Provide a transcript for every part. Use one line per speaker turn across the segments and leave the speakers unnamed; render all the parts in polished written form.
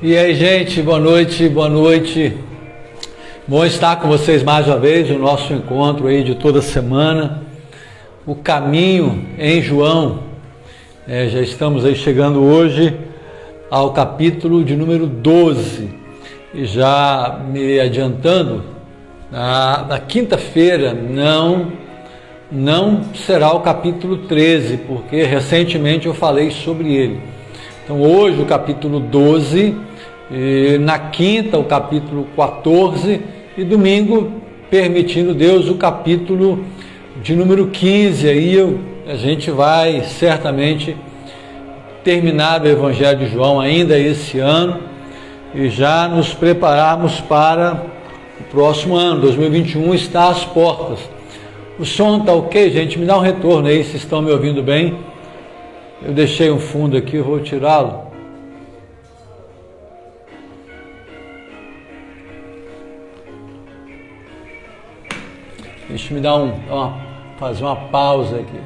E aí, gente, boa noite, boa noite. Bom estar com vocês mais uma vez, o nosso encontro aí de toda semana. O caminho em João. Já estamos aí chegando hoje ao capítulo de número 12. E já me adiantando, na quinta-feira não será o capítulo 13, porque recentemente eu falei sobre ele. Então hoje o capítulo 12, e na quinta o capítulo 14 e domingo, permitindo Deus, o capítulo de número 15. Aí a gente vai certamente terminar o Evangelho de João ainda esse ano e já nos prepararmos para o próximo ano. 2021 está às portas. O som está ok, gente? Me dá um retorno aí se estão me ouvindo bem. Eu deixei um fundo aqui, eu vou tirá-lo. Deixa eu me dar fazer uma pausa aqui.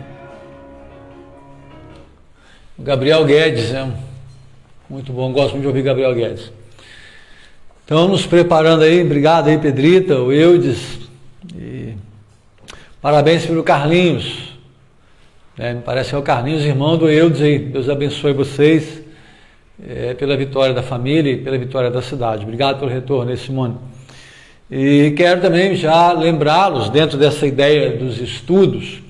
O Gabriel Guedes é muito bom, gosto muito de ouvir Gabriel Guedes. Então, nos preparando aí, obrigado aí, Pedrita, o Eudes, e parabéns pelo Carlinhos, me parece que é o Carlinhos, irmão do Eudes aí. Deus abençoe vocês pela vitória da família e pela vitória da cidade. Obrigado pelo retorno aí, Simone. E quero também já lembrá-los, dentro dessa ideia dos estudos,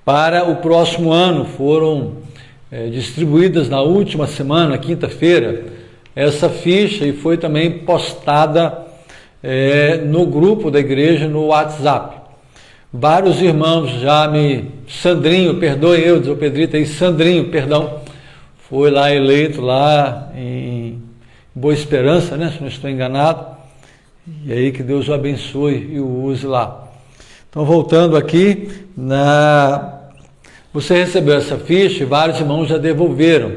para o próximo ano. Foram distribuídas na última semana, quinta-feira, essa ficha, e foi também postada no grupo da igreja no WhatsApp. Vários irmãos já Sandrinho, perdoe eu, diz o Pedrito aí, Sandrinho, perdão, foi lá eleito lá em Boa Esperança, né, se não estou enganado. E aí que Deus o abençoe e o use lá. Então, voltando aqui, você recebeu essa ficha e vários irmãos já devolveram.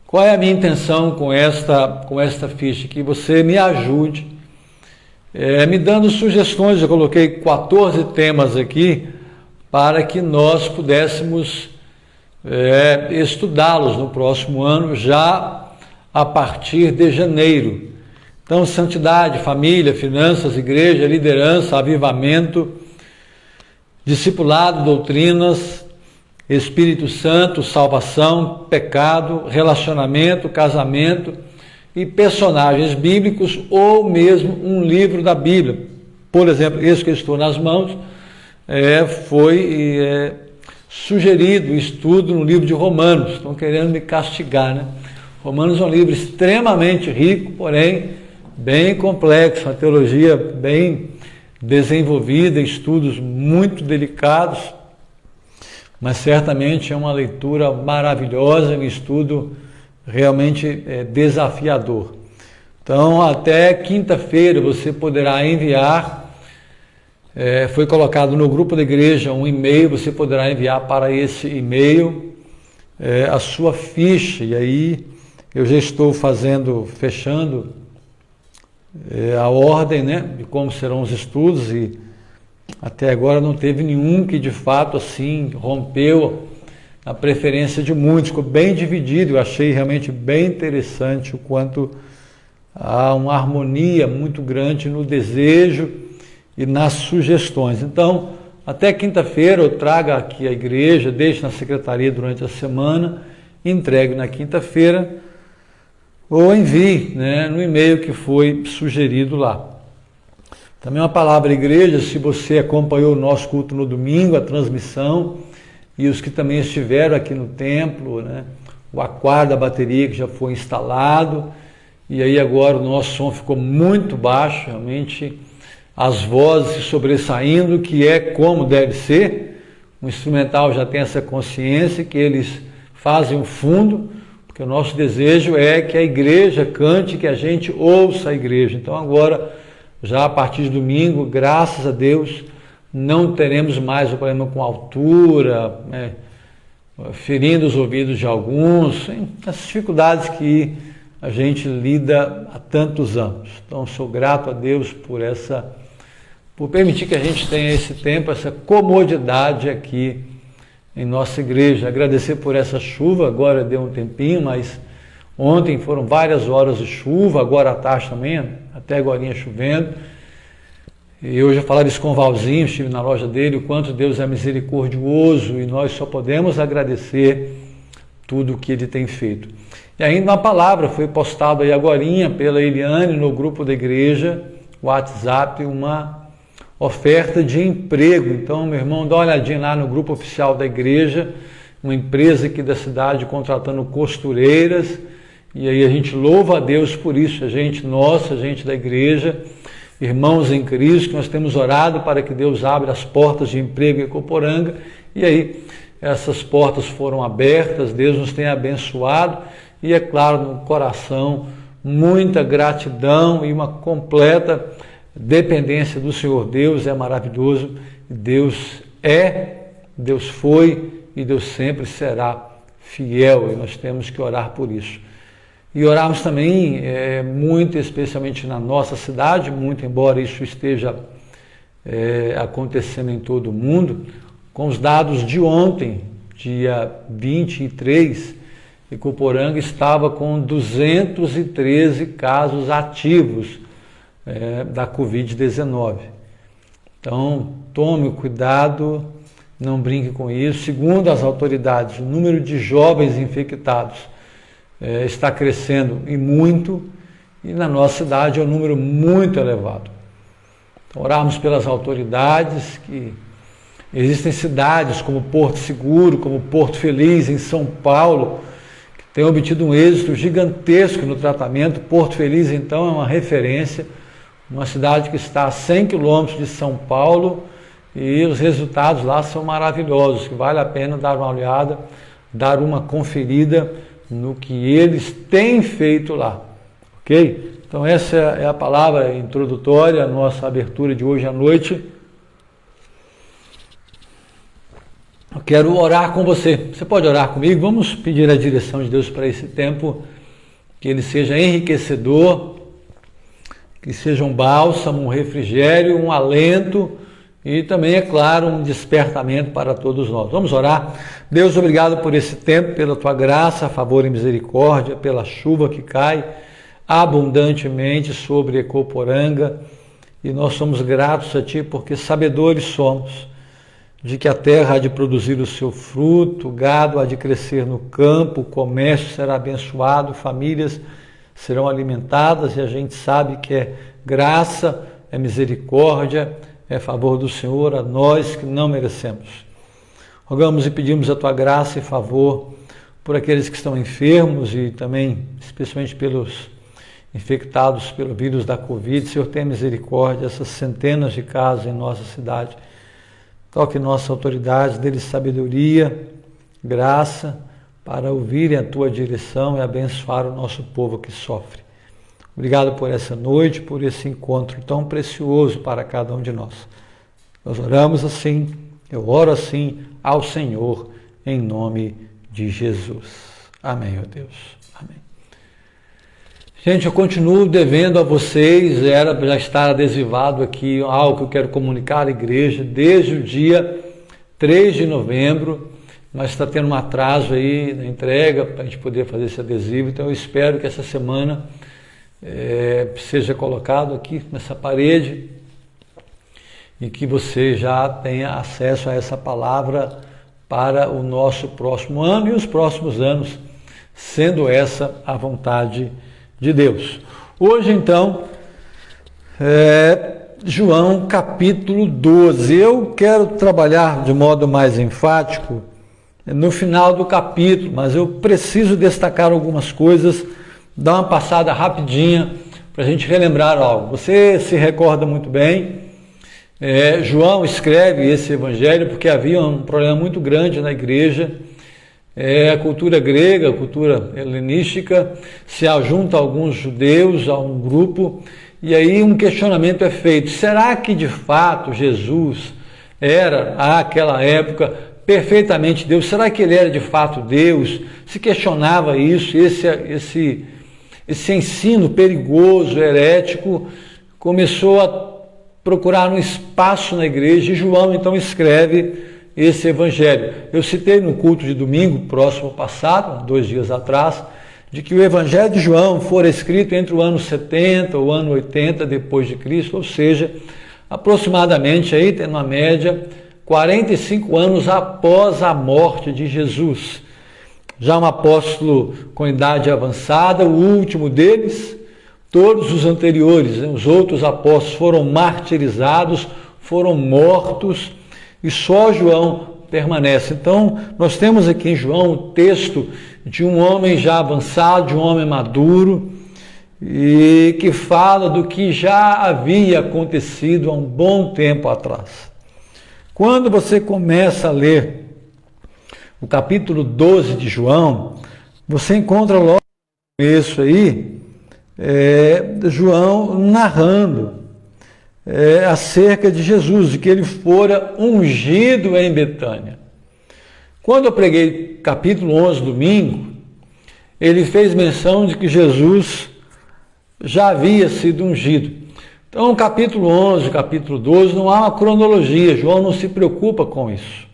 Qual é a minha intenção com esta ficha? Que você me ajude, me dando sugestões. Eu coloquei 14 temas aqui para que nós pudéssemos estudá-los no próximo ano, já a partir de janeiro. Então, santidade, família, finanças, igreja, liderança, avivamento, discipulado, doutrinas, Espírito Santo, salvação, pecado, relacionamento, casamento e personagens bíblicos, ou mesmo um livro da Bíblia. Por exemplo, esse que eu estou nas mãos, foi sugerido o estudo no livro de Romanos. Estão querendo me castigar, né? Romanos é um livro extremamente rico, porém bem complexo, uma teologia bem desenvolvida, estudos muito delicados, mas certamente é uma leitura maravilhosa, um estudo realmente desafiador. Então, até quinta-feira você poderá enviar, foi colocado no grupo da igreja um e-mail, você poderá enviar para esse e-mail a sua ficha, e aí eu já estou fechando a ordem, né, de como serão os estudos, e até agora não teve nenhum que de fato assim rompeu a preferência de muitos. Ficou bem dividido. Eu achei realmente bem interessante o quanto há uma harmonia muito grande no desejo e nas sugestões. Então, até quinta-feira eu trago aqui à igreja, deixo na secretaria durante a semana, entregue na quinta-feira, ou envie, no e-mail que foi sugerido lá. Também uma palavra igreja, se você acompanhou o nosso culto no domingo, a transmissão, e os que também estiveram aqui no templo, o aquário da bateria que já foi instalado, e aí agora o nosso som ficou muito baixo, realmente as vozes se sobressaindo, que é como deve ser. O instrumental já tem essa consciência que eles fazem o fundo, porque o nosso desejo é que a igreja cante, que a gente ouça a igreja. Então agora, já a partir de domingo, graças a Deus, não teremos mais o problema com altura, ferindo os ouvidos de alguns, essas dificuldades que a gente lida há tantos anos. Então sou grato a Deus por permitir que a gente tenha esse tempo, essa comodidade aqui em nossa igreja. Agradecer por essa chuva, agora deu um tempinho, mas Ontem foram várias horas de chuva, agora à tarde também, até agora chovendo. E hoje eu falava isso com o Valzinho, estive na loja dele, o quanto Deus é misericordioso e nós só podemos agradecer tudo o que Ele tem feito. E ainda uma palavra foi postada aí agorinha pela Eliane no grupo da igreja, WhatsApp, uma oferta de emprego. Então, meu irmão, dá uma olhadinha lá no grupo oficial da igreja, uma empresa aqui da cidade contratando costureiras, e aí a gente louva a Deus por isso, a gente da igreja, irmãos em Cristo, que nós temos orado para que Deus abra as portas de emprego em Ecoporanga, e aí essas portas foram abertas, Deus nos tem abençoado, e é claro, no coração, muita gratidão e uma completa dependência do Senhor. Deus é maravilhoso, Deus Deus foi e Deus sempre será fiel, e nós temos que orar por isso. E orarmos também, muito especialmente na nossa cidade, muito embora isso esteja acontecendo em todo o mundo, com os dados de ontem, dia 23, Ecoporanga estava com 213 casos ativos da Covid-19. Então, tome cuidado, não brinque com isso. Segundo as autoridades, o número de jovens infectados está crescendo e muito, e na nossa cidade é um número muito elevado. Então, orarmos pelas autoridades, que existem cidades como Porto Seguro, como Porto Feliz, em São Paulo, que têm obtido um êxito gigantesco no tratamento. Porto Feliz, então, é uma referência, uma cidade que está a 100 quilômetros de São Paulo, e os resultados lá são maravilhosos, que vale a pena dar uma olhada, dar uma conferida no que eles têm feito lá, ok? Então essa é a palavra introdutória, a nossa abertura de hoje à noite. Eu quero orar com você. Você pode orar comigo? Vamos pedir a direção de Deus para esse tempo, que ele seja enriquecedor, que seja um bálsamo, um refrigério, um alento e também, é claro, um despertamento para todos nós. Vamos orar. Deus, obrigado por esse tempo, pela tua graça, favor e misericórdia, pela chuva que cai abundantemente sobre Ecoporanga, e nós somos gratos a ti porque sabedores somos de que a terra há de produzir o seu fruto, o gado há de crescer no campo, o comércio será abençoado, famílias serão alimentadas, e a gente sabe que é graça, é misericórdia, é favor do Senhor a nós que não merecemos. Rogamos e pedimos a tua graça e favor por aqueles que estão enfermos e também, especialmente pelos infectados pelo vírus da Covid. Senhor, tenha misericórdia, essas centenas de casos em nossa cidade. Toque nossa autoridade, dê-lhes sabedoria, graça, para ouvirem a tua direção e abençoar o nosso povo que sofre. Obrigado por essa noite, por esse encontro tão precioso para cada um de nós. Nós oramos assim, eu oro assim ao Senhor, em nome de Jesus. Amém, ó Deus. Amém. Gente, eu continuo devendo a vocês, já estar adesivado aqui, algo que eu quero comunicar à igreja desde o dia 3 de novembro, mas está tendo um atraso aí na entrega para a gente poder fazer esse adesivo, então eu espero que essa semana seja colocado aqui nessa parede e que você já tenha acesso a essa palavra para o nosso próximo ano e os próximos anos, sendo essa a vontade de Deus. Hoje, então, João capítulo 12. Eu quero trabalhar de modo mais enfático no final do capítulo, mas eu preciso destacar algumas coisas, dar uma passada rapidinha para a gente relembrar algo. Você se recorda muito bem, João escreve esse evangelho porque havia um problema muito grande na igreja. A cultura grega, a cultura helenística, se ajunta a alguns judeus, a um grupo, e aí um questionamento é feito: será que de fato Jesus era, àquela época, perfeitamente Deus? Será que ele era de fato Deus? Se questionava isso, esse ensino perigoso, herético, começou a procurar um espaço na igreja, e João então escreve esse evangelho. Eu citei no culto de domingo, próximo passado, 2 dias atrás, de que o Evangelho de João fora escrito entre o ano 70 ou o ano 80 depois de Cristo, ou seja, aproximadamente, aí, tendo uma média, 45 anos após a morte de Jesus. Já um apóstolo com idade avançada, o último deles. Todos os anteriores, os outros apóstolos foram martirizados, foram mortos, e só João permanece. Então, nós temos aqui em João o texto de um homem já avançado, de um homem maduro, e que fala do que já havia acontecido há um bom tempo atrás. Quando você começa a ler o capítulo 12 de João, você encontra logo no começo aí, João narrando acerca de Jesus, de que ele fora ungido em Betânia. Quando eu preguei capítulo 11, domingo, ele fez menção de que Jesus já havia sido ungido. Então, capítulo 11, capítulo 12, não há uma cronologia, João não se preocupa com isso.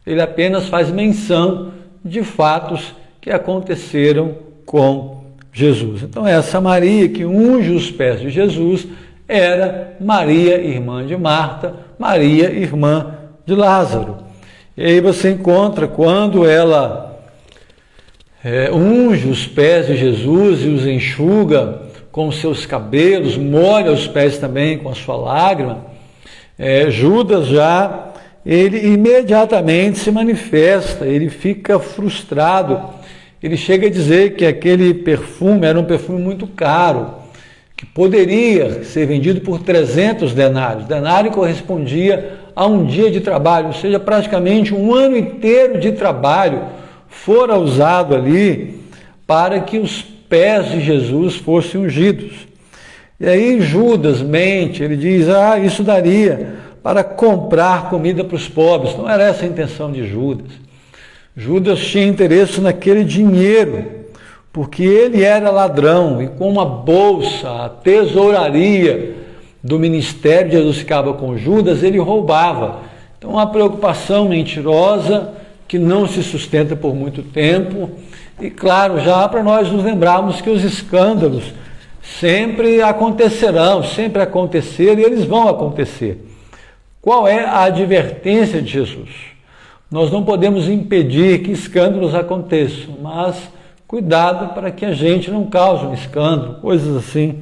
Ele apenas faz menção de fatos que aconteceram com Jesus. Então, essa Maria que unge os pés de Jesus era Maria, irmã de Marta, Maria, irmã de Lázaro. E aí você encontra quando ela unge os pés de Jesus e os enxuga com os seus cabelos, molha os pés também com a sua lágrima, Judas ele imediatamente se manifesta, ele fica frustrado, ele chega a dizer que aquele perfume era um perfume muito caro, que poderia ser vendido por 300 denários. Denário correspondia a um dia de trabalho, ou seja, praticamente um ano inteiro de trabalho fora usado ali para que os pés de Jesus fossem ungidos. E aí Judas mente, ele diz, isso daria para comprar comida para os pobres. Não era essa a intenção de Judas. Judas tinha interesse naquele dinheiro, porque ele era ladrão e com uma bolsa, a tesouraria do ministério de Jesus ficava com Judas, ele roubava. Então, uma preocupação mentirosa que não se sustenta por muito tempo. E claro, já para nós nos lembrarmos que os escândalos sempre acontecerão, sempre aconteceram e eles vão acontecer. Qual é a advertência de Jesus? Nós não podemos impedir que escândalos aconteçam, mas cuidado para que a gente não cause um escândalo, coisas assim.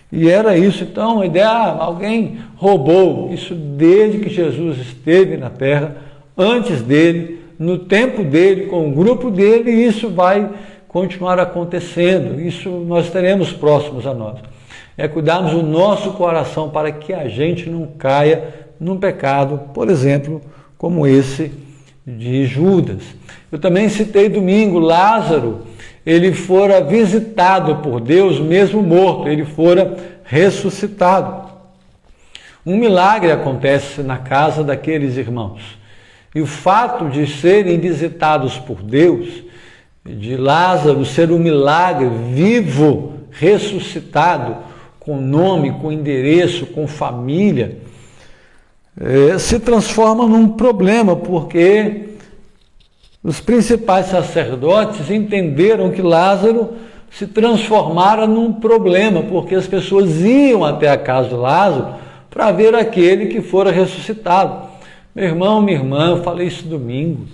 E era isso, então, a ideia, alguém roubou, isso desde que Jesus esteve na terra, antes dele, no tempo dele, com o grupo dele, e isso vai continuar acontecendo, isso nós teremos próximos a nós. É cuidarmos do nosso coração para que a gente não caia num pecado, por exemplo, como esse de Judas. Eu também citei domingo, Lázaro, ele fora visitado por Deus, mesmo morto, ele fora ressuscitado. Um milagre acontece na casa daqueles irmãos. E o fato de serem visitados por Deus, de Lázaro ser um milagre vivo, ressuscitado, com nome, com endereço, com família, se transforma num problema, porque os principais sacerdotes entenderam que Lázaro se transformara num problema, porque as pessoas iam até a casa de Lázaro para ver aquele que fora ressuscitado. Meu irmão, minha irmã, eu falei isso domingo.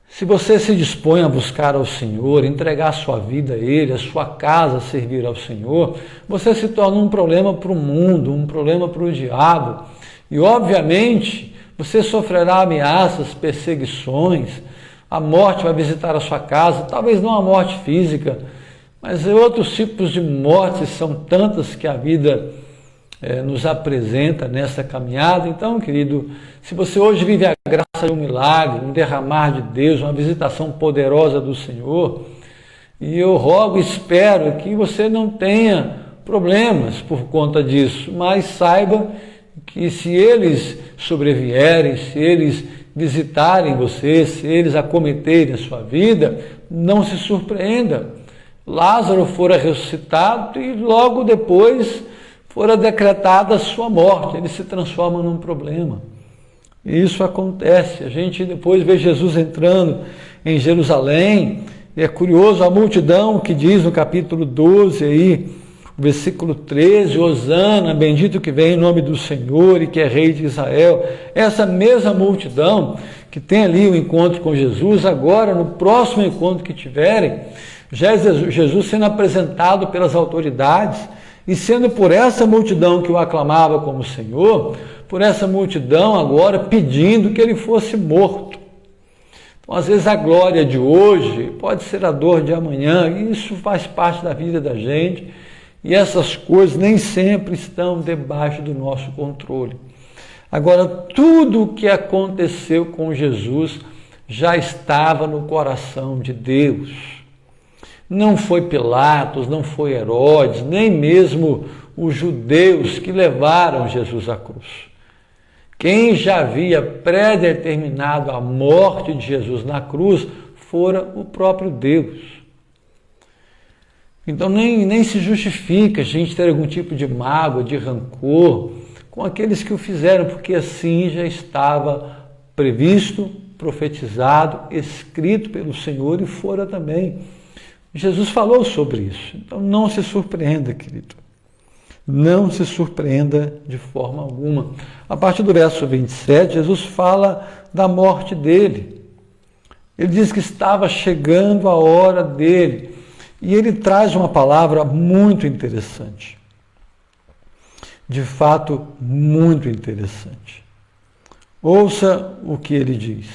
Se você se dispõe a buscar ao Senhor, entregar a sua vida a Ele, a sua casa a servir ao Senhor, você se torna um problema para o mundo, um problema para o diabo. E, obviamente, você sofrerá ameaças, perseguições, a morte vai visitar a sua casa, talvez não a morte física, mas outros tipos de mortes, são tantas que a vida nos apresenta nessa caminhada. Então, querido, se você hoje vive a graça de um milagre, um derramar de Deus, uma visitação poderosa do Senhor, e eu rogo e espero que você não tenha problemas por conta disso, mas saiba que se eles sobrevierem, se eles visitarem você, se eles acometerem a sua vida, não se surpreenda. Lázaro fora ressuscitado e logo depois fora decretada a sua morte, ele se transforma num problema. E isso acontece, a gente depois vê Jesus entrando em Jerusalém E é curioso a multidão que diz no capítulo 12 aí, versículo 13, Hosana, bendito que vem em nome do Senhor e que é rei de Israel. Essa mesma multidão que tem ali o encontro com Jesus, agora no próximo encontro que tiverem, já é Jesus sendo apresentado pelas autoridades e sendo por essa multidão que o aclamava como Senhor, por essa multidão agora pedindo que ele fosse morto. Então, às vezes a glória de hoje pode ser a dor de amanhã, e isso faz parte da vida da gente, e essas coisas nem sempre estão debaixo do nosso controle. Agora, tudo o que aconteceu com Jesus já estava no coração de Deus. Não foi Pilatos, não foi Herodes, nem mesmo os judeus que levaram Jesus à cruz. Quem já havia predeterminado a morte de Jesus na cruz fora o próprio Deus. Então nem se justifica a gente ter algum tipo de mágoa, de rancor com aqueles que o fizeram, porque assim já estava previsto, profetizado, escrito pelo Senhor e fora também. Jesus falou sobre isso. Então não se surpreenda, querido. Não se surpreenda de forma alguma. A partir do verso 27, Jesus fala da morte dele. Ele diz que estava chegando a hora dele. E ele traz uma palavra muito interessante. De fato, muito interessante. Ouça o que ele diz.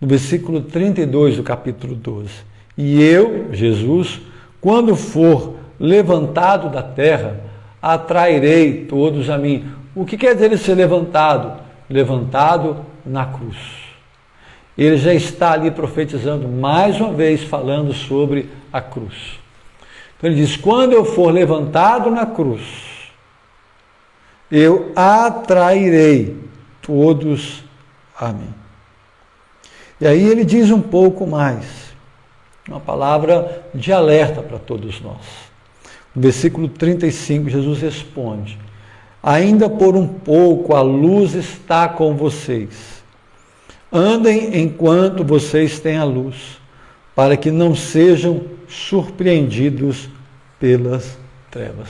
No versículo 32 do capítulo 12. E eu, Jesus, quando for levantado da terra, atrairei todos a mim. O que quer dizer ele ser levantado? Levantado na cruz. Ele já está ali profetizando mais uma vez, falando sobre a cruz. Então ele diz, quando eu for levantado na cruz, eu atrairei todos a mim. E aí ele diz um pouco mais, uma palavra de alerta para todos nós. No versículo 35, Jesus responde, ainda por um pouco a luz está com vocês. Andem enquanto vocês têm a luz, para que não sejam surpreendidos pelas trevas.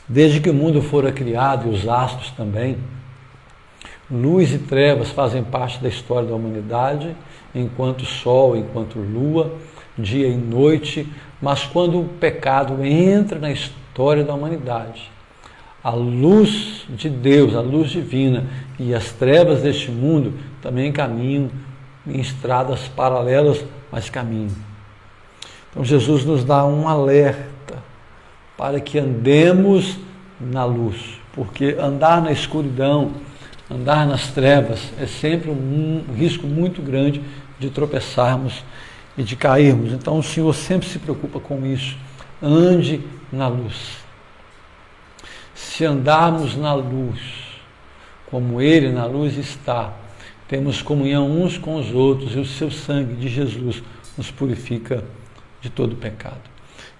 Desde que o mundo fora criado, e os astros também, luz e trevas fazem parte da história da humanidade, enquanto sol, enquanto lua, dia e noite, mas quando o pecado entra na história da humanidade, a luz de Deus, a luz divina e as trevas deste mundo também caminham em estradas paralelas, mas caminham. Então Jesus nos dá um alerta para que andemos na luz, porque andar na escuridão, andar nas trevas é sempre um risco muito grande de tropeçarmos e de cairmos. Então o Senhor sempre se preocupa com isso. Ande na luz. Se andarmos na luz, como Ele na luz está, temos comunhão uns com os outros e o seu sangue de Jesus nos purifica de todo pecado.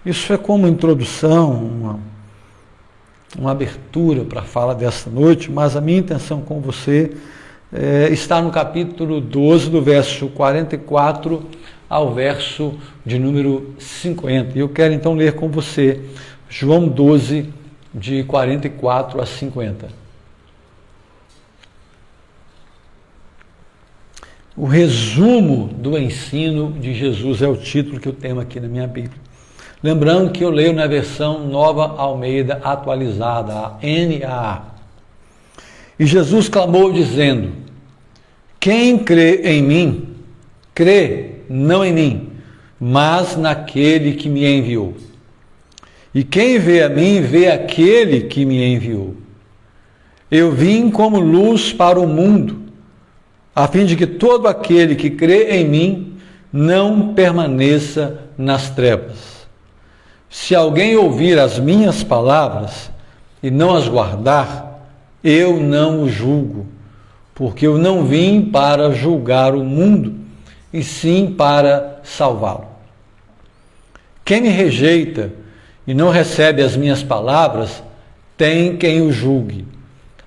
Isso é como introdução, uma abertura para a fala desta noite, mas a minha intenção com você está no capítulo 12, do verso 44 ao verso de número 50. E eu quero então ler com você João 12, de 44 a 50. O resumo do ensino de Jesus é o título que eu tenho aqui na minha Bíblia. Lembrando que eu leio na versão Nova Almeida Atualizada, a NAA. E Jesus clamou dizendo, quem crê em mim, crê não em mim, mas naquele que me enviou. E quem vê a mim, vê aquele que me enviou. Eu vim como luz para o mundo, a fim de que todo aquele que crê em mim não permaneça nas trevas. Se alguém ouvir as minhas palavras e não as guardar, eu não o julgo, porque eu não vim para julgar o mundo, e sim para salvá-lo. Quem me rejeita e não recebe as minhas palavras, tem quem o julgue.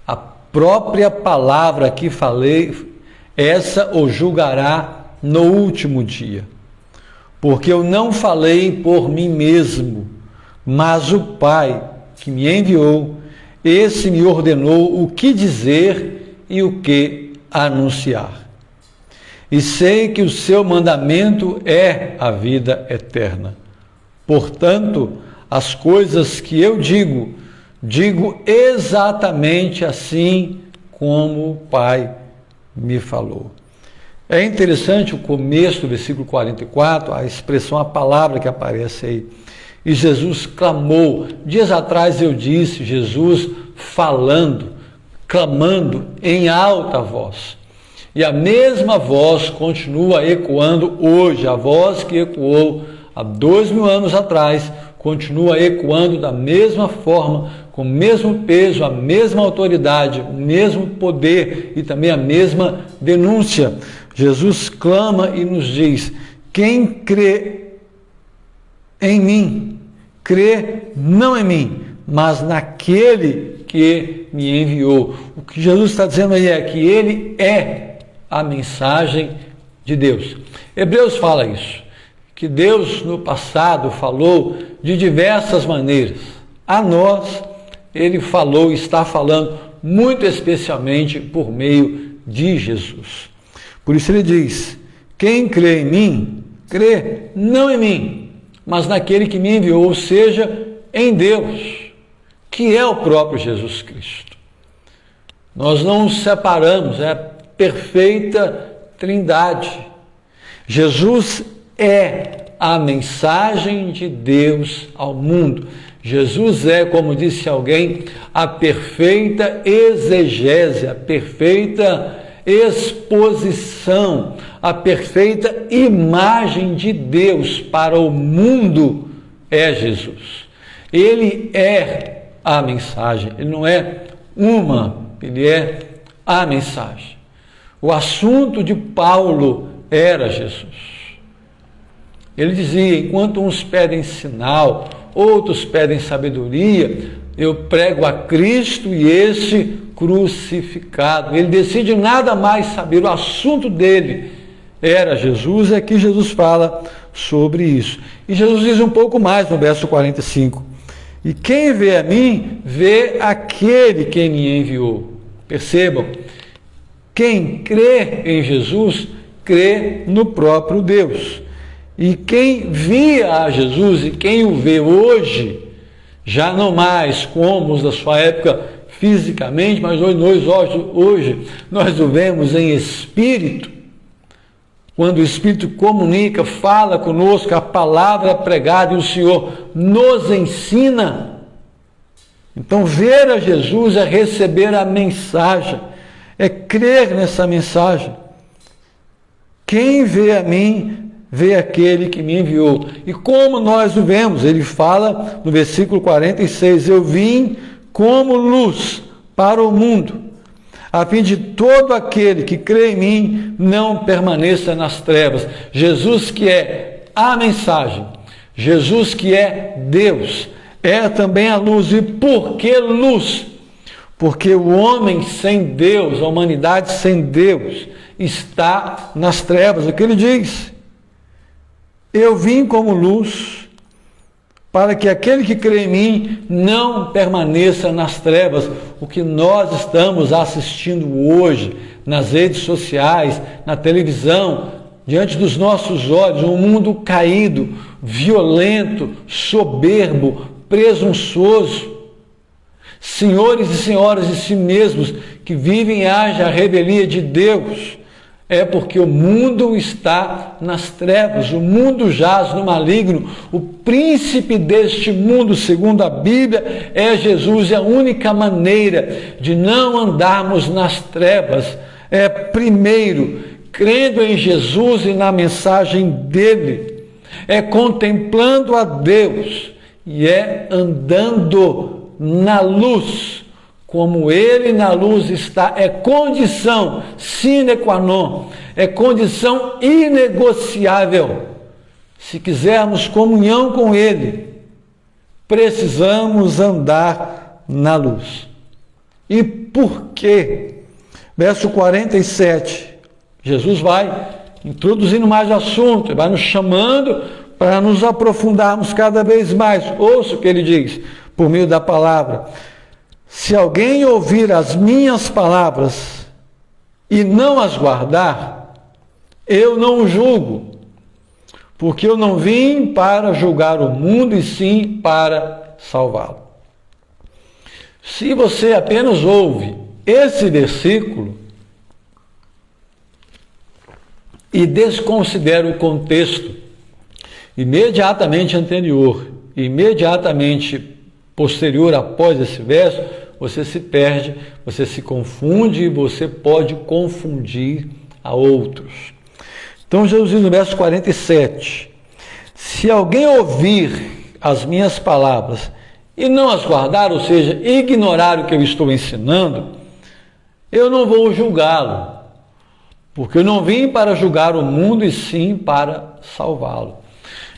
A própria palavra que falei, essa o julgará no último dia. Porque eu não falei por mim mesmo, mas o Pai que me enviou, esse me ordenou o que dizer e o que anunciar. E sei que o seu mandamento é a vida eterna. Portanto, as coisas que eu digo exatamente assim como o Pai me falou. É interessante o começo do versículo 44, a expressão, a palavra que aparece aí. E Jesus clamou. Dias atrás eu disse, Jesus falando, clamando em alta voz. E a mesma voz continua ecoando hoje. A voz que ecoou há 2000 anos atrás continua ecoando da mesma forma, com o mesmo peso, a mesma autoridade, o mesmo poder e também a mesma denúncia. Jesus clama e nos diz: quem crê em mim, crê não em mim, mas naquele que me enviou. O que Jesus está dizendo aí é que ele é a mensagem de Deus. Hebreus fala isso, que Deus no passado falou de diversas maneiras. A nós, ele falou e está falando muito especialmente por meio de Jesus. Por isso ele diz: quem crê em mim, crê não em mim, mas naquele que me enviou, ou seja, em Deus, que é o próprio Jesus Cristo. Nós não nos separamos, é a perfeita trindade. Jesus é a mensagem de Deus ao mundo. Jesus é, como disse alguém, a perfeita exegese, a perfeita exposição, a perfeita imagem de Deus para o mundo é Jesus. Ele é a mensagem, ele não é ele é a mensagem. O assunto de Paulo era Jesus. Ele dizia: enquanto uns pedem sinal, outros pedem sabedoria, eu prego a Cristo e este crucificado. Ele decide nada mais saber, o assunto dele era Jesus. É que Jesus fala sobre isso. E Jesus diz um pouco mais no verso 45. E quem vê a mim, vê aquele que me enviou. Percebam, quem crê em Jesus, crê no próprio Deus. E quem via a Jesus e quem o vê hoje, já não mais como os da sua época fisicamente, mas hoje nós o vemos em espírito. Quando o Espírito comunica, fala conosco, a palavra é pregada e o Senhor nos ensina. Então, ver a Jesus é receber a mensagem, é crer nessa mensagem. Quem vê a mim, vê aquele que me enviou. E como nós o vemos? Ele fala no versículo 46, eu vim como luz para o mundo, a fim de todo aquele que crê em mim não permaneça nas trevas. Jesus, que é a mensagem, Jesus, que é Deus, é também a luz. E por que luz? Porque o homem sem Deus, a humanidade sem Deus, está nas trevas. O que ele diz? Eu vim como luz, para que aquele que crê em mim não permaneça nas trevas. O que nós estamos assistindo hoje nas redes sociais, na televisão, diante dos nossos olhos, um mundo caído, violento, soberbo, presunçoso, senhores e senhoras de si mesmos, que vivem e agem a revelia de Deus. É porque o mundo está nas trevas, o mundo jaz no maligno. O príncipe deste mundo, segundo a Bíblia, é Jesus. E a única maneira de não andarmos nas trevas é, primeiro, crendo em Jesus e na mensagem dele, é contemplando a Deus e é andando na luz. Como ele na luz está, é condição sine qua non, é condição inegociável. Se quisermos comunhão com ele, precisamos andar na luz. E por quê? Verso 47, Jesus vai introduzindo mais assunto, vai nos chamando para nos aprofundarmos cada vez mais. Ouça o que ele diz, por meio da palavra. Se alguém ouvir as minhas palavras e não as guardar, eu não o julgo, porque eu não vim para julgar o mundo, e sim para salvá-lo. Se você apenas ouve esse versículo e desconsidera o contexto imediatamente anterior, imediatamente posterior após esse verso, você se perde, você se confunde e você pode confundir a outros. Então Jesus diz no verso 47, se alguém ouvir as minhas palavras e não as guardar, ou seja, ignorar o que eu estou ensinando, eu não vou julgá-lo, porque eu não vim para julgar o mundo, e sim para salvá-lo.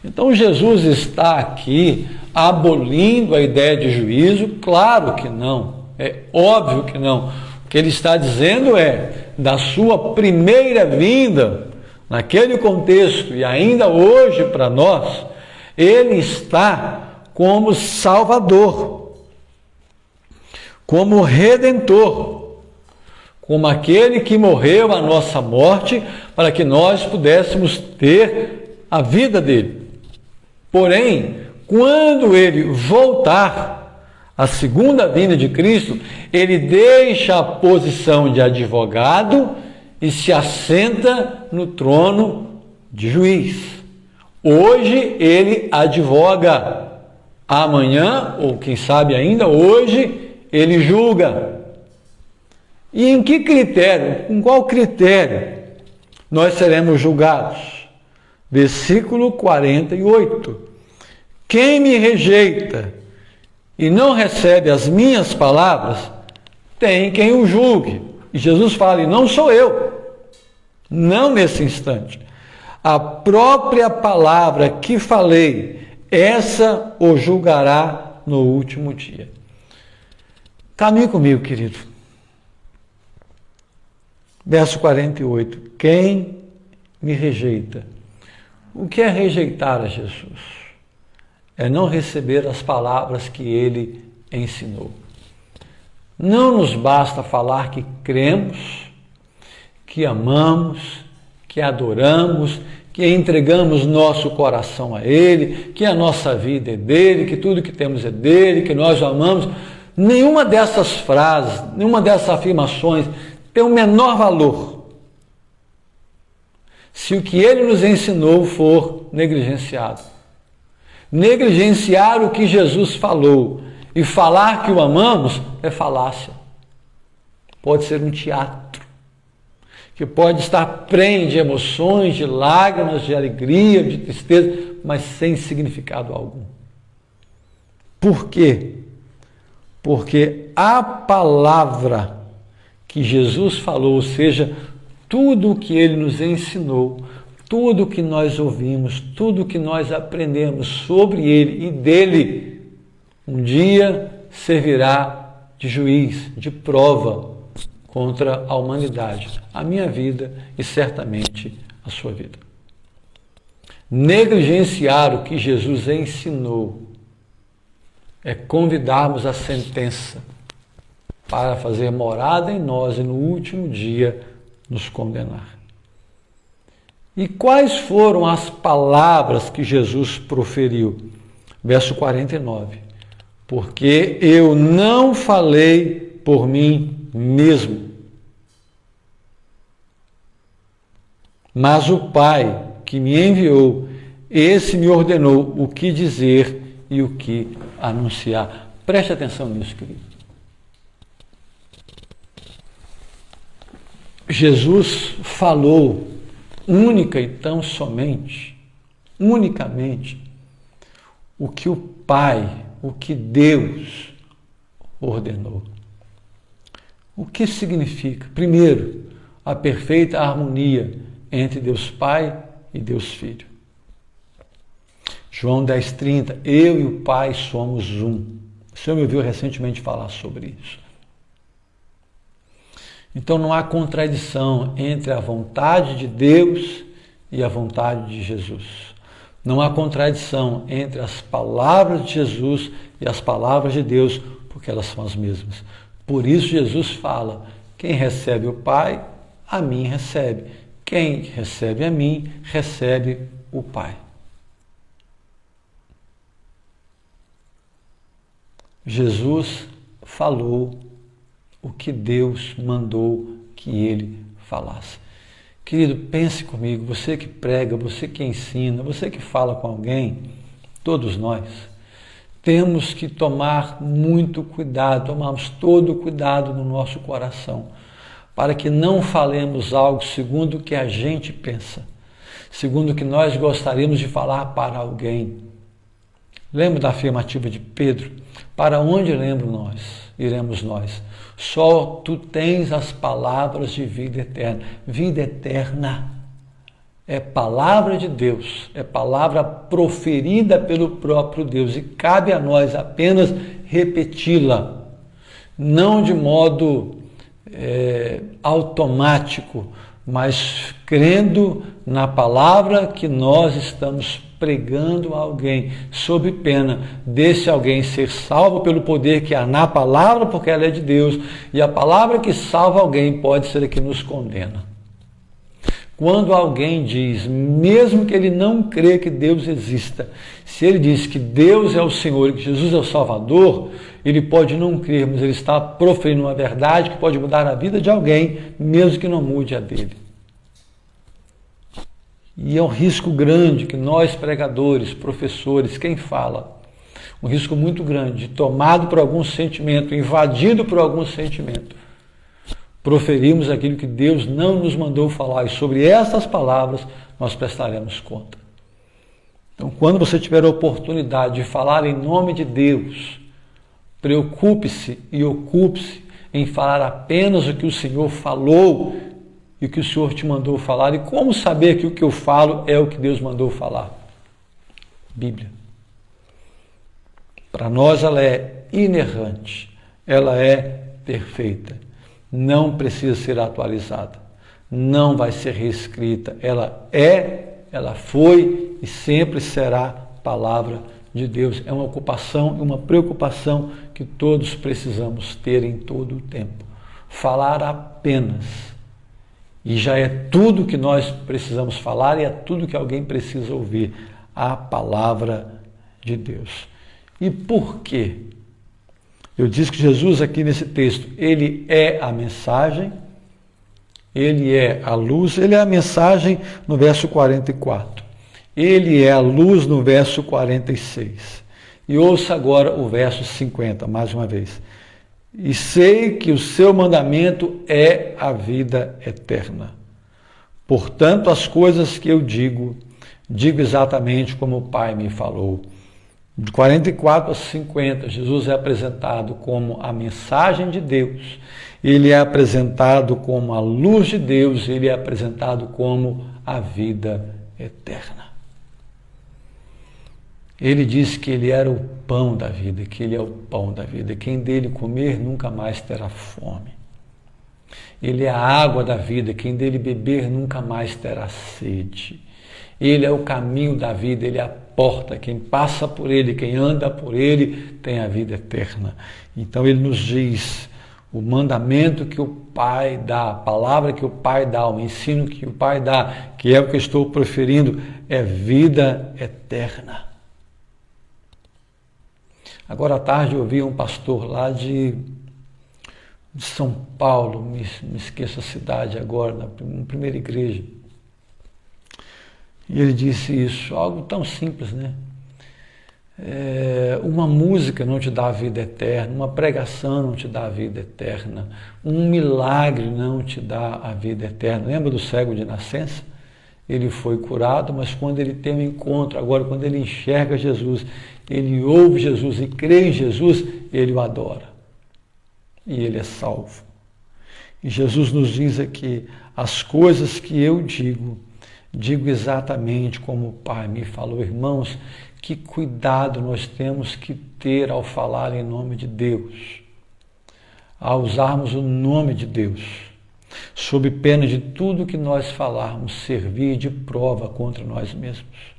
Então Jesus está aqui abolindo a ideia de juízo? Claro que não, é óbvio que não. O que ele está dizendo é, da sua primeira vinda, naquele contexto, e ainda hoje para nós, ele está como Salvador, como Redentor, como aquele que morreu a nossa morte para que nós pudéssemos ter a vida dele. Porém, quando ele voltar, a segunda vinda de Cristo, ele deixa a posição de advogado e se assenta no trono de juiz. Hoje ele advoga, amanhã, ou quem sabe ainda hoje, ele julga. E em que critério, com qual critério nós seremos julgados? Versículo 48. Quem me rejeita e não recebe as minhas palavras, tem quem o julgue. E Jesus fala, e não sou eu, não nesse instante. A própria palavra que falei, essa o julgará no último dia. Caminhe comigo, querido. Verso 48. Quem me rejeita? O que é rejeitar a Jesus? É não receber as palavras que ele ensinou. Não nos basta falar que cremos, que amamos, que adoramos, que entregamos nosso coração a ele, que a nossa vida é dele, que tudo que temos é dele, que nós o amamos. Nenhuma dessas frases, nenhuma dessas afirmações tem o menor valor se o que ele nos ensinou for negligenciado. Negligenciar o que Jesus falou e falar que o amamos é falácia. Pode ser um teatro, que pode estar prenhe de emoções, de lágrimas, de alegria, de tristeza, mas sem significado algum. Por quê? Porque a palavra que Jesus falou, ou seja, tudo o que ele nos ensinou, tudo o que nós ouvimos, tudo o que nós aprendemos sobre ele e dele, um dia servirá de juiz, de prova contra a humanidade, a minha vida e certamente a sua vida. Negligenciar o que Jesus ensinou é convidarmos a sentença para fazer morada em nós e no último dia nos condenar. E quais foram as palavras que Jesus proferiu? Verso 49. Porque eu não falei por mim mesmo, mas o Pai que me enviou, esse me ordenou o que dizer e o que anunciar. Preste atenção nisso, querido. Jesus falou única e tão somente, unicamente, o que o Pai, o que Deus ordenou. O que significa? Primeiro, a perfeita harmonia entre Deus Pai e Deus Filho. João 10,30, eu e o Pai somos um. O Senhor me ouviu recentemente falar sobre isso. Então não há contradição entre a vontade de Deus e a vontade de Jesus. Não há contradição entre as palavras de Jesus e as palavras de Deus, porque elas são as mesmas. Por isso Jesus fala: quem recebe o Pai, a mim recebe. Quem recebe a mim, recebe o Pai. Jesus falou o que Deus mandou que ele falasse. Querido, pense comigo, você que prega, você que ensina, você que fala com alguém, todos nós, temos que tomar muito cuidado, tomarmos todo o cuidado no nosso coração, para que não falemos algo segundo o que a gente pensa, segundo o que nós gostaríamos de falar para alguém. Lembra da afirmativa de Pedro? Para onde iremos nós? Só tu tens as palavras de vida eterna. Vida eterna é palavra de Deus, é palavra proferida pelo próprio Deus e cabe a nós apenas repeti-la, não de modo automático, mas crendo na palavra que nós estamos pregando a alguém, sob pena desse alguém ser salvo pelo poder que há na palavra, porque ela é de Deus, e a palavra que salva alguém pode ser a que nos condena. Quando alguém diz, mesmo que ele não crê que Deus exista, se ele diz que Deus é o Senhor e que Jesus é o Salvador, ele pode não crer, mas ele está proferindo uma verdade que pode mudar a vida de alguém, mesmo que não mude a dele. E é um risco grande que nós, pregadores, professores, quem fala, um risco muito grande, tomado por algum sentimento, invadido por algum sentimento, proferimos aquilo que Deus não nos mandou falar, e sobre essas palavras nós prestaremos conta. Então, quando você tiver a oportunidade de falar em nome de Deus, preocupe-se e ocupe-se em falar apenas o que o Senhor falou e o que o Senhor te mandou falar. E como saber que o que eu falo é o que Deus mandou falar? Bíblia. Para nós ela é inerrante, ela é perfeita, não precisa ser atualizada, não vai ser reescrita, ela foi e sempre será palavra de Deus. É uma ocupação e uma preocupação que todos precisamos ter em todo o tempo. Falar apenas, e já é tudo que nós precisamos falar e é tudo que alguém precisa ouvir, a palavra de Deus. E por quê? Eu disse que Jesus aqui nesse texto, ele é a mensagem, ele é a luz, ele é a mensagem no verso 44. Ele é a luz no verso 46. E ouça agora o verso 50, mais uma vez. E sei que o seu mandamento é a vida eterna. Portanto, as coisas que eu digo exatamente como o Pai me falou. De 44 a 50, Jesus é apresentado como a mensagem de Deus, ele é apresentado como a luz de Deus, ele é apresentado como a vida eterna. Ele disse que ele era o pão da vida, que ele é o pão da vida. Quem dele comer nunca mais terá fome. Ele é a água da vida, quem dele beber nunca mais terá sede. Ele é o caminho da vida, ele é a porta, quem passa por ele, quem anda por ele, tem a vida eterna. Então ele nos diz, o mandamento que o Pai dá, a palavra que o Pai dá, o ensino que o Pai dá, que é o que eu estou proferindo, é vida eterna. Agora à tarde eu ouvi um pastor lá de São Paulo, me esqueço a cidade agora, na primeira igreja. E ele disse isso, algo tão simples, né? Uma música não te dá a vida eterna, uma pregação não te dá a vida eterna, um milagre não te dá a vida eterna. Lembra do cego de nascença? Ele foi curado, mas quando ele tem um encontro, agora quando ele enxerga Jesus, ele ouve Jesus e crê em Jesus, ele o adora. E ele é salvo. E Jesus nos diz aqui, as coisas que eu digo exatamente como o Pai me falou. Irmãos, que cuidado nós temos que ter ao falar em nome de Deus, ao usarmos o nome de Deus. sob pena de tudo que nós falarmos servir de prova contra nós mesmos.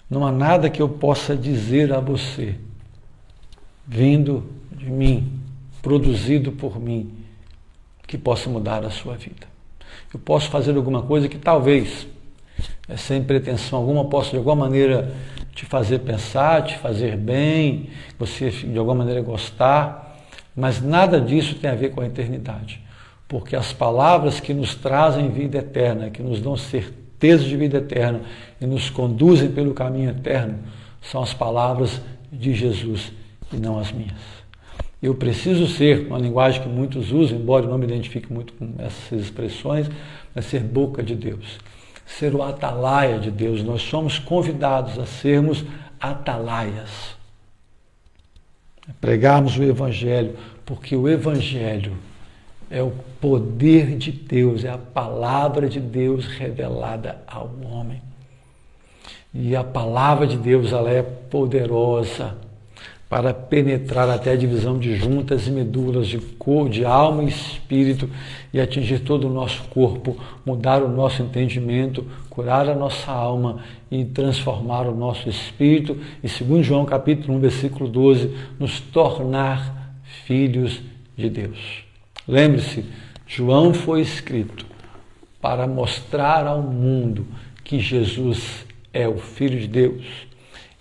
Não há nada que eu possa dizer a você, vindo de mim, produzido por mim, que possa mudar a sua vida. Eu posso fazer alguma coisa que talvez, sem pretensão alguma, possa de alguma maneira te fazer pensar, te fazer bem, você de alguma maneira gostar, mas nada disso tem a ver com a eternidade, porque as palavras que nos trazem vida eterna, que nos dão certeza de vida eterna e nos conduzem pelo caminho eterno, são as palavras de Jesus e não as minhas. Eu preciso ser, uma linguagem que muitos usam, embora eu não me identifique muito com essas expressões, mas ser boca de Deus, ser o atalaia de Deus. Nós somos convidados a sermos atalaias, pregarmos o Evangelho, porque o Evangelho é o poder de Deus, é a palavra de Deus revelada ao homem. E a palavra de Deus, ela é poderosa para penetrar até a divisão de juntas e medulas, de alma e espírito, e atingir todo o nosso corpo, mudar o nosso entendimento, curar a nossa alma e transformar o nosso espírito, e segundo João capítulo 1, versículo 12, nos tornar filhos de Deus. Lembre-se, João foi escrito para mostrar ao mundo que Jesus é o Filho de Deus,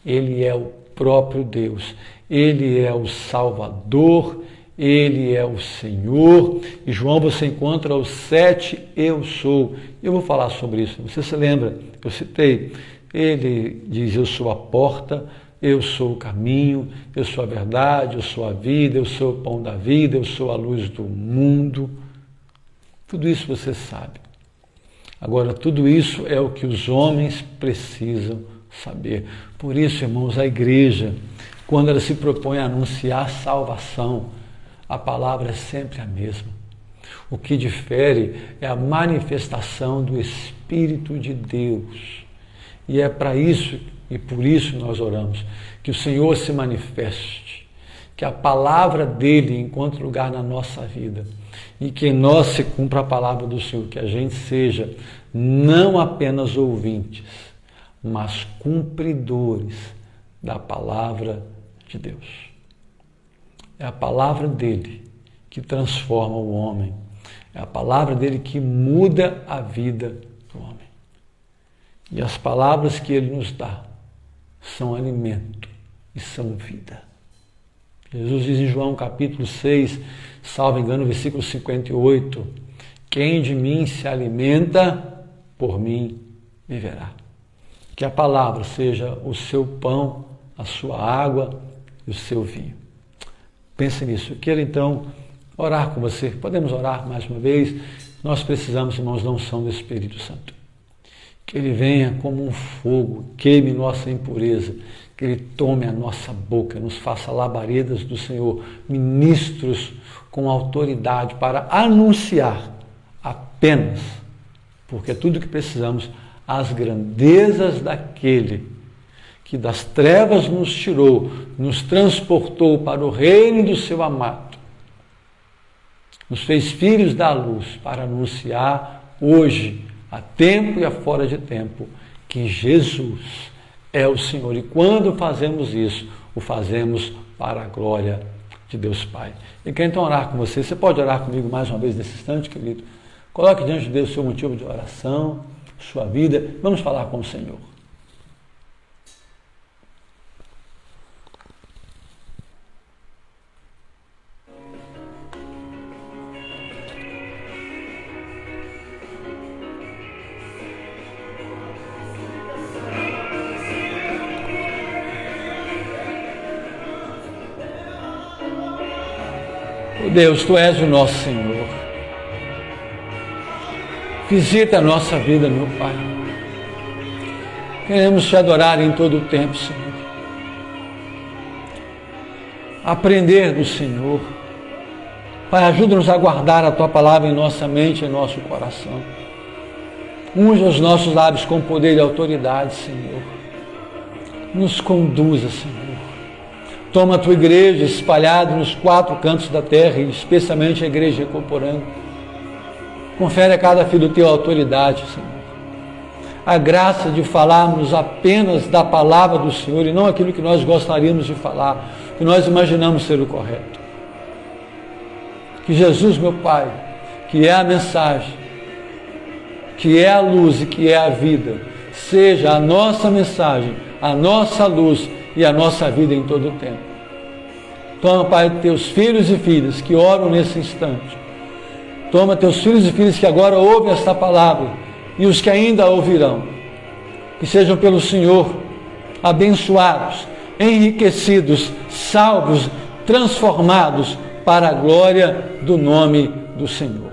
ele é o próprio Deus, ele é o Salvador, ele é o Senhor. E João, você encontra os 7 eu sou. Eu vou falar sobre isso. Você se lembra? Eu citei. Ele diz, eu sou a porta, eu sou o caminho, eu sou a verdade, eu sou a vida, eu sou o pão da vida, eu sou a luz do mundo. Tudo isso você sabe. Agora, tudo isso é o que os homens precisam saber. Por isso, irmãos, a igreja, quando ela se propõe a anunciar salvação, a palavra é sempre a mesma. O que difere é a manifestação do Espírito de Deus. E é para isso, e por isso nós oramos, que o Senhor se manifeste, que a palavra dele encontre lugar na nossa vida, e que em nós se cumpra a palavra do Senhor, que a gente seja não apenas ouvintes, mas cumpridores da palavra de Deus. É a palavra dele que transforma o homem. É a palavra dele que muda a vida do homem. E as palavras que ele nos dá são alimento e são vida. Jesus diz em João capítulo 6, salvo engano, versículo 58, quem de mim se alimenta, por mim viverá. Que a palavra seja o seu pão, a sua água e o seu vinho. Pense nisso. Eu quero então orar com você. Podemos orar mais uma vez? Nós precisamos, irmãos, da unção do Espírito Santo. Que ele venha como um fogo, queime nossa impureza, que ele tome a nossa boca, nos faça labaredas do Senhor, ministros com autoridade para anunciar apenas, porque é tudo que precisamos, as grandezas daquele que das trevas nos tirou, nos transportou para o reino do seu amado, nos fez filhos da luz para anunciar hoje, a tempo e a fora de tempo, que Jesus é o Senhor. E quando fazemos isso, o fazemos para a glória de Deus Pai. Eu quero então orar com você. Você pode orar comigo mais uma vez nesse instante, querido? Coloque diante de Deus o seu motivo de oração, sua vida. Vamos falar com o Senhor. Deus, Tu és o nosso Senhor. Visita a nossa vida, meu Pai. Queremos Te adorar em todo o tempo, Senhor. Aprender do Senhor. Pai, ajuda-nos a guardar a Tua palavra em nossa mente e em nosso coração. Unja os nossos lábios com poder e autoridade, Senhor. Nos conduza, Senhor. Toma a Tua igreja espalhada nos 4 cantos da terra, e especialmente a igreja Ecoporanga. Confere a cada filho teu autoridade, Senhor. A graça de falarmos apenas da palavra do Senhor e não aquilo que nós gostaríamos de falar, que nós imaginamos ser o correto. Que Jesus, meu Pai, que é a mensagem, que é a luz e que é a vida, seja a nossa mensagem, a nossa luz e a nossa vida em todo o tempo. Toma, Pai, teus filhos e filhas que oram nesse instante. Toma teus filhos e filhas que agora ouvem esta palavra e os que ainda a ouvirão. Que sejam pelo Senhor abençoados, enriquecidos, salvos, transformados para a glória do nome do Senhor.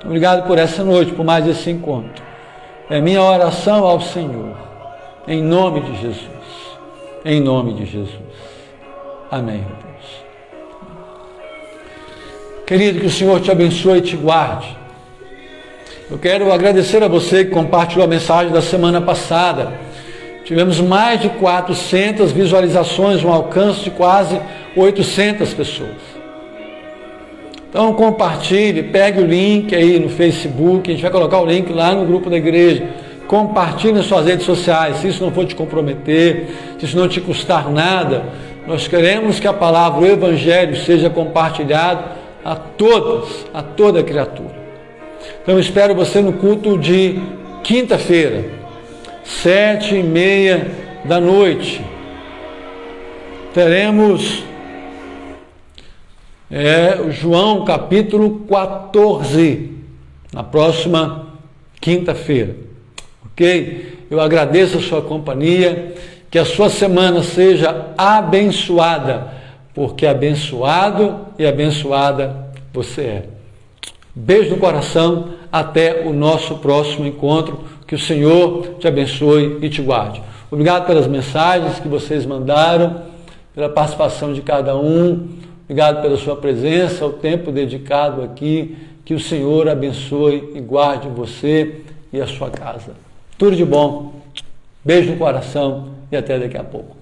Obrigado por essa noite, por mais esse encontro. É minha oração ao Senhor, em nome de Jesus. Em nome de Jesus. Amém, meu Deus. Querido, que o Senhor te abençoe e te guarde. Eu quero agradecer a você que compartilhou a mensagem da semana passada. Tivemos mais de 400 visualizações, um alcance de quase 800 pessoas. Então compartilhe, pegue o link aí no Facebook, a gente vai colocar o link lá no grupo da igreja. Compartilhe nas suas redes sociais, se isso não for te comprometer, se isso não te custar nada. Nós queremos que a palavra, o Evangelho, seja compartilhado a toda criatura. Então eu espero você no culto de quinta-feira, 7h30 da noite. Teremos João capítulo 14, na próxima quinta-feira. Ok? Eu agradeço a sua companhia, que a sua semana seja abençoada, porque abençoado e abençoada você é. Beijo no coração, até o nosso próximo encontro, que o Senhor te abençoe e te guarde. Obrigado pelas mensagens que vocês mandaram, pela participação de cada um, obrigado pela sua presença, o tempo dedicado aqui, que o Senhor abençoe e guarde você e a sua casa. Tudo de bom, beijo no coração e até daqui a pouco.